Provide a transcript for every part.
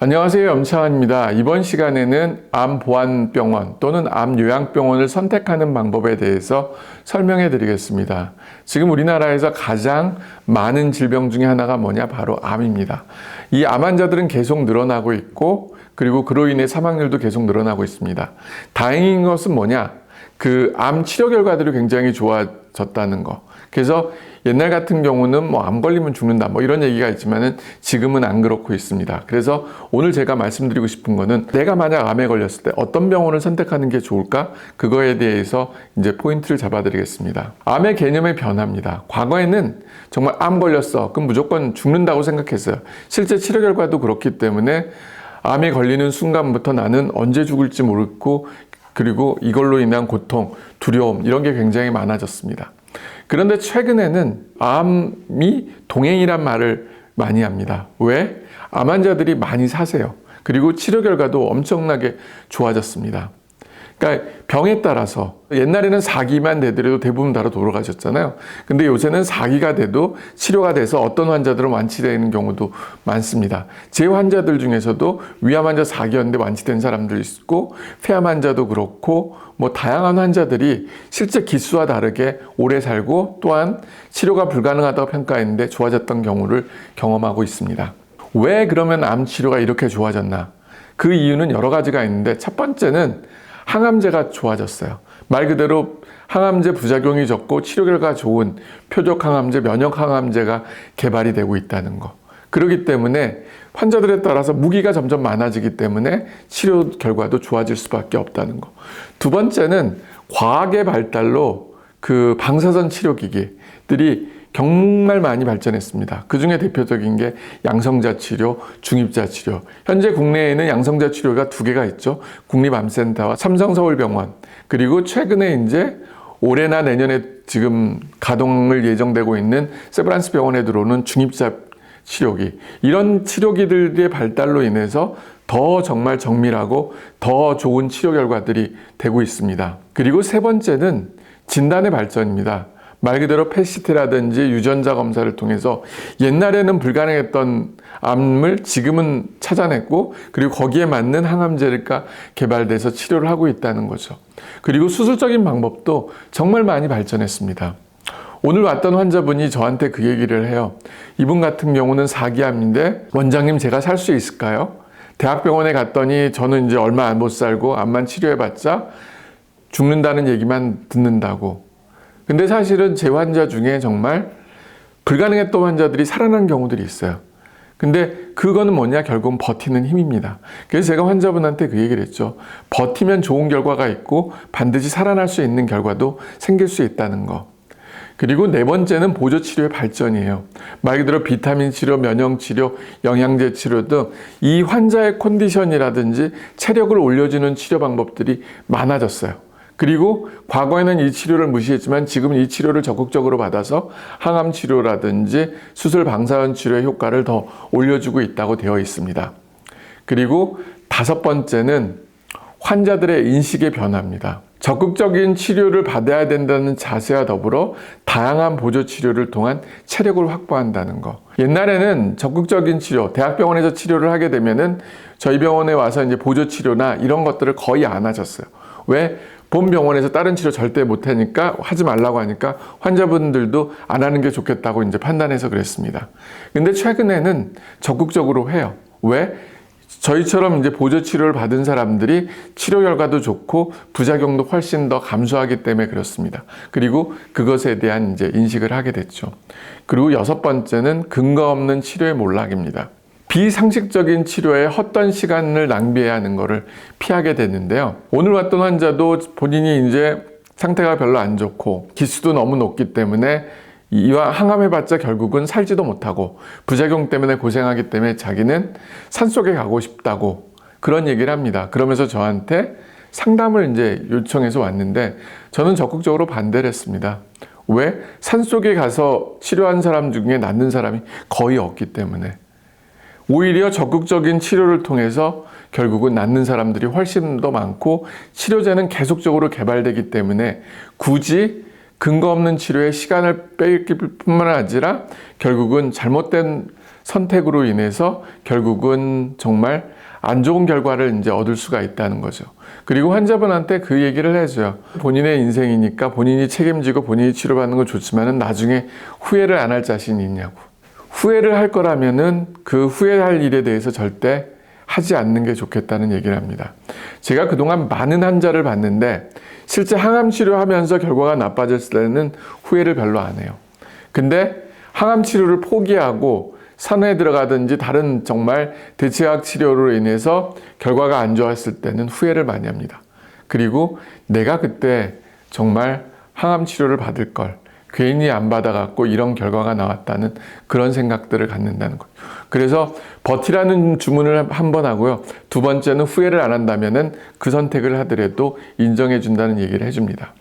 안녕하세요. 염차환입니다. 이번 시간에는 암보안병원 또는 암요양병원을 선택하는 방법에 대해서 설명해 드리겠습니다. 지금 우리나라에서 가장 많은 질병 중에 하나가 뭐냐? 바로 암입니다. 이 암 환자들은 계속 늘어나고 있고, 그리고 그로 인해 사망률도 계속 늘어나고 있습니다. 다행인 것은 뭐냐? 그 암 치료 결과들이 굉장히 좋아졌다는 거. 그래서 옛날 같은 경우는 암 걸리면 죽는다 이런 얘기가 있지만은 지금은 안 그렇고 있습니다. 그래서 오늘 제가 말씀드리고 싶은 거는 내가 만약 암에 걸렸을 때 어떤 병원을 선택하는 게 좋을까? 그거에 대해서 이제 포인트를 잡아드리겠습니다. 암의 개념의 변화입니다. 과거에는 정말 암 걸렸어. 그럼 무조건 죽는다고 생각했어요. 실제 치료 결과도 그렇기 때문에 암에 걸리는 순간부터 나는 언제 죽을지 모르고, 그리고 이걸로 인한 고통, 두려움 이런 게 굉장히 많아졌습니다. 그런데 최근에는 암이 동행이란 말을 많이 합니다. 왜? 암 환자들이 많이 사세요. 그리고 치료 결과도 엄청나게 좋아졌습니다. 그러니까 병에 따라서 옛날에는 4기만 되더라도 대부분 다 돌아가셨잖아요. 근데 요새는 4기가 돼도 치료가 돼서 어떤 환자들은 완치되는 경우도 많습니다. 제 환자들 중에서도 위암 환자 4기였는데 완치된 사람들 있고, 폐암 환자도 그렇고, 다양한 환자들이 실제 기수와 다르게 오래 살고, 또한 치료가 불가능하다고 평가했는데 좋아졌던 경우를 경험하고 있습니다. 왜 그러면 암 치료가 이렇게 좋아졌나? 그 이유는 여러 가지가 있는데, 첫 번째는 항암제가 좋아졌어요. 말 그대로 항암제 부작용이 적고 치료 결과가 좋은 표적 항암제, 면역 항암제가 개발이 되고 있다는 거. 그렇기 때문에 환자들에 따라서 무기가 점점 많아지기 때문에 치료 결과도 좋아질 수밖에 없다는 거. 두 번째는 과학의 발달로 그 방사선 치료기기들이 정말 많이 발전했습니다. 그 중에 대표적인 게 양성자 치료, 중입자 치료. 현재 국내에는 양성자 치료가 2개가 있죠. 국립암센터와 삼성서울병원. 그리고 최근에 이제 올해나 내년에 지금 가동을 예정되고 있는 세브란스 병원에 들어오는 중입자 치료기. 이런 치료기들의 발달로 인해서 더 정말 정밀하고 더 좋은 치료 결과들이 되고 있습니다. 그리고 세 번째는 진단의 발전입니다. 말 그대로 펫시트라든지 유전자 검사를 통해서 옛날에는 불가능했던 암을 지금은 찾아냈고, 그리고 거기에 맞는 항암제가 개발돼서 치료를 하고 있다는 거죠. 그리고 수술적인 방법도 정말 많이 발전했습니다. 오늘 왔던 환자분이 저한테 그 얘기를 해요. 이분 같은 경우는 4기암인데 원장님 제가 살 수 있을까요? 대학병원에 갔더니 저는 이제 얼마 못 살고 암만 치료해봤자 죽는다는 얘기만 듣는다고. 근데 사실은 제 환자 중에 정말 불가능했던 환자들이 살아난 경우들이 있어요. 근데 그거는 뭐냐? 결국은 버티는 힘입니다. 그래서 제가 환자분한테 그 얘기를 했죠. 버티면 좋은 결과가 있고 반드시 살아날 수 있는 결과도 생길 수 있다는 거. 그리고 네 번째는 보조치료의 발전이에요. 말 그대로 비타민 치료, 면역치료, 영양제 치료 등 이 환자의 컨디션이라든지 체력을 올려주는 치료 방법들이 많아졌어요. 그리고 과거에는 이 치료를 무시했지만 지금은 이 치료를 적극적으로 받아서 항암 치료라든지 수술 방사선 치료의 효과를 더 올려주고 있다고 되어 있습니다. 그리고 5번째는 환자들의 인식의 변화입니다. 적극적인 치료를 받아야 된다는 자세와 더불어 다양한 보조 치료를 통한 체력을 확보한다는 거. 옛날에는 적극적인 치료, 대학병원에서 치료를 하게 되면은 저희 병원에 와서 이제 보조 치료나 이런 것들을 거의 안 하셨어요. 왜? 본 병원에서 다른 치료 절대 못 하니까, 하지 말라고 하니까 환자분들도 안 하는 게 좋겠다고 이제 판단해서 그랬습니다. 근데 최근에는 적극적으로 해요. 왜? 저희처럼 이제 보조 치료를 받은 사람들이 치료 결과도 좋고 부작용도 훨씬 더 감소하기 때문에 그렇습니다. 그리고 그것에 대한 이제 인식을 하게 됐죠. 그리고 6번째는 근거 없는 치료의 몰락입니다. 비상식적인 치료에 헛된 시간을 낭비해야 하는 것을 피하게 됐는데요. 오늘 왔던 환자도 본인이 이제 상태가 별로 안 좋고 기수도 너무 높기 때문에 이와 항암해봤자 결국은 살지도 못하고 부작용 때문에 고생하기 때문에 자기는 산속에 가고 싶다고 그런 얘기를 합니다. 그러면서 저한테 상담을 이제 요청해서 왔는데 저는 적극적으로 반대를 했습니다. 왜? 산속에 가서 치료한 사람 중에 낫는 사람이 거의 없기 때문에. 오히려 적극적인 치료를 통해서 결국은 낫는 사람들이 훨씬 더 많고 치료제는 계속적으로 개발되기 때문에 굳이 근거 없는 치료에 시간을 뺏길 뿐만 아니라 결국은 잘못된 선택으로 인해서 결국은 정말 안 좋은 결과를 이제 얻을 수가 있다는 거죠. 그리고 환자분한테 그 얘기를 해줘요. 본인의 인생이니까 본인이 책임지고 본인이 치료받는 건 좋지만은 나중에 후회를 안 할 자신이 있냐고. 후회를 할 거라면은 그 후회할 일에 대해서 절대 하지 않는 게 좋겠다는 얘기를 합니다. 제가 그동안 많은 환자를 봤는데 실제 항암 치료하면서 결과가 나빠졌을 때는 후회를 별로 안 해요. 근데 항암 치료를 포기하고 산에 들어가든지 다른 정말 대체학 치료로 인해서 결과가 안 좋았을 때는 후회를 많이 합니다. 그리고 내가 그때 정말 항암 치료를 받을 걸 괜히 안 받아갖고 이런 결과가 나왔다는 그런 생각들을 갖는다는 거예요. 그래서 버티라는 주문을 한 번 하고요. 두 번째는 후회를 안 한다면은 그 선택을 하더라도 인정해 준다는 얘기를 해줍니다.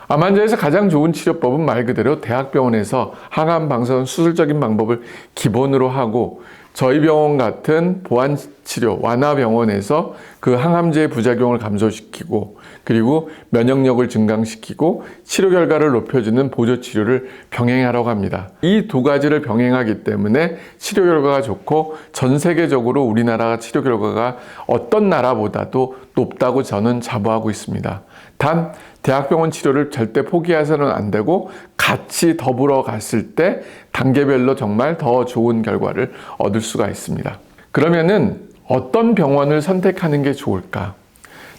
암 환자에서 가장 좋은 치료법은 말 그대로 대학병원에서 항암 방사선 수술적인 방법을 기본으로 하고 저희 병원 같은 보완치료 완화병원에서 그 항암제의 부작용을 감소시키고 그리고 면역력을 증강시키고 치료 결과를 높여주는 보조치료를 병행하라고 합니다. 이 두 가지를 병행하기 때문에 치료 결과가 좋고 전 세계적으로 우리나라 치료 결과가 어떤 나라보다도 높다고 저는 자부하고 있습니다. 단 대학병원 치료를 절대 포기해서는 안 되고 같이 더불어 갔을 때 단계별로 정말 더 좋은 결과를 얻을 수가 있습니다. 그러면은 어떤 병원을 선택하는 게 좋을까?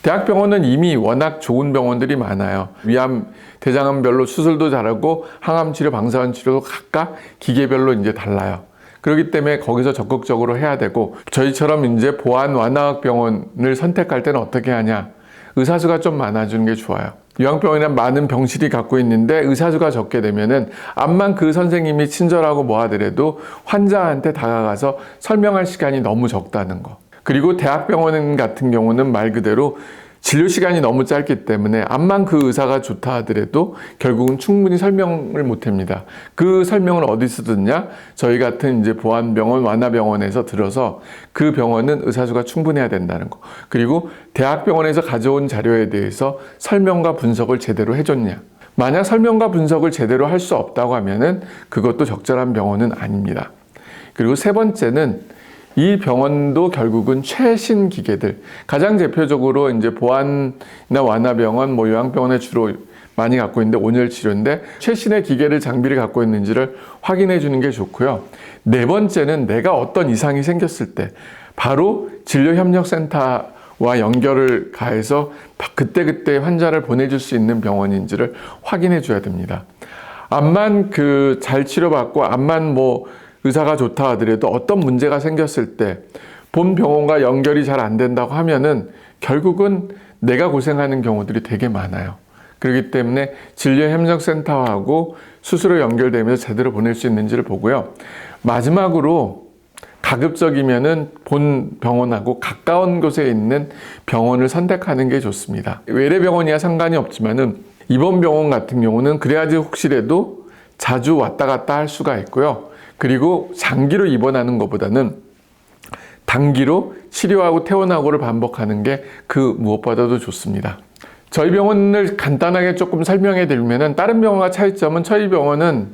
대학병원은 이미 워낙 좋은 병원들이 많아요. 위암, 대장암별로 수술도 잘하고 항암 치료, 방사선 치료도 각각 기계별로 이제 달라요. 그렇기 때문에 거기서 적극적으로 해야 되고 저희처럼 이제 보안 완화학 병원을 선택할 때는 어떻게 하냐? 의사수가 좀 많아지는 게 좋아요. 요양병원에는 많은 병실이 갖고 있는데 의사수가 적게 되면은 암만 그 선생님이 친절하고 뭐 하더라도 환자한테 다가가서 설명할 시간이 너무 적다는 거. 그리고 대학병원 같은 경우는 말 그대로 진료 시간이 너무 짧기 때문에 암만 그 의사가 좋다 하더라도 결국은 충분히 설명을 못 합니다. 그 설명을 어디서 듣냐? 저희 같은 이제 보안병원, 완화병원에서 들어서 그 병원은 의사수가 충분해야 된다는 거. 그리고 대학병원에서 가져온 자료에 대해서 설명과 분석을 제대로 해줬냐? 만약 설명과 분석을 제대로 할 수 없다고 하면은 그것도 적절한 병원은 아닙니다. 그리고 세 번째는 이 병원도 결국은 최신 기계들, 가장 대표적으로 이제 보안이나 완화병원, 뭐 요양병원에 주로 많이 갖고 있는데 온열 치료인데 최신의 기계를 장비를 갖고 있는지를 확인해 주는 게 좋고요. 네 번째는 내가 어떤 이상이 생겼을 때 바로 진료협력센터와 연결을 가해서 그때그때 환자를 보내줄 수 있는 병원인지를 확인해 줘야 됩니다. 암만 잘 치료받고 암만 의사가 좋다 하더라도 어떤 문제가 생겼을 때 본 병원과 연결이 잘 안 된다고 하면은 결국은 내가 고생하는 경우들이 되게 많아요. 그렇기 때문에 진료협력센터하고 수술로 연결되면서 제대로 보낼 수 있는지를 보고요. 마지막으로 가급적이면은 본 병원하고 가까운 곳에 있는 병원을 선택하는 게 좋습니다. 외래병원이야 상관이 없지만은 입원 병원 같은 경우는 그래야지 혹시라도 자주 왔다 갔다 할 수가 있고요. 그리고 장기로 입원하는 것보다는 단기로 치료하고 퇴원하고를 반복하는 게 그 무엇보다도 좋습니다. 저희 병원을 간단하게 조금 설명해 드리면 다른 병원과 차이점은 저희 병원은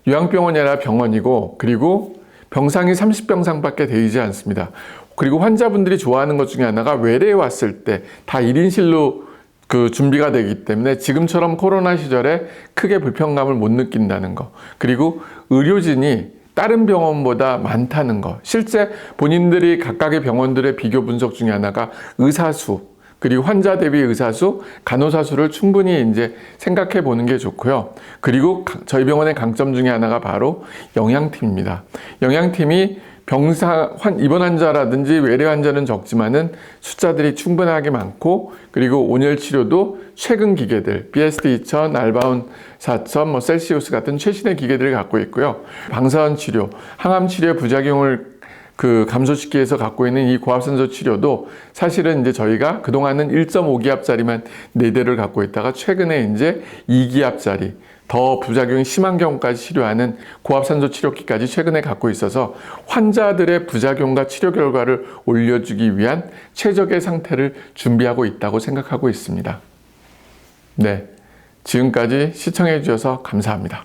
요양병원이 아니라 병원이고 그리고 병상이 30병상밖에 되지 않습니다. 그리고 환자분들이 좋아하는 것 중에 하나가 외래에 왔을 때 다 1인실로 준비가 되기 때문에 지금처럼 코로나 시절에 크게 불편감을 못 느낀다는 거. 그리고 의료진이 다른 병원보다 많다는 거. 실제 본인들이 각각의 병원들의 비교 분석 중에 하나가 의사수, 그리고 환자 대비 의사수, 간호사 수를 충분히 이제 생각해 보는 게 좋고요. 그리고 저희 병원의 강점 중에 하나가 바로 영양팀입니다. 영양팀이 입원 환자라든지 외래 환자는 적지만은 숫자들이 충분하게 많고 그리고 온열 치료도 최근 기계들 BSD 2000, 알바운 4000, 셀시우스 같은 최신의 기계들을 갖고 있고요. 방사선 치료, 항암 치료의 부작용을 감소시키기 위해서 갖고 있는 이 고압산소 치료도 사실은 이제 저희가 그동안은 1.5기압짜리만 4대를 갖고 있다가 최근에 이제 2기압짜리 더 부작용이 심한 경우까지 치료하는 고압산소 치료기까지 최근에 갖고 있어서 환자들의 부작용과 치료 결과를 올려주기 위한 최적의 상태를 준비하고 있다고 생각하고 있습니다. 네, 지금까지 시청해 주셔서 감사합니다.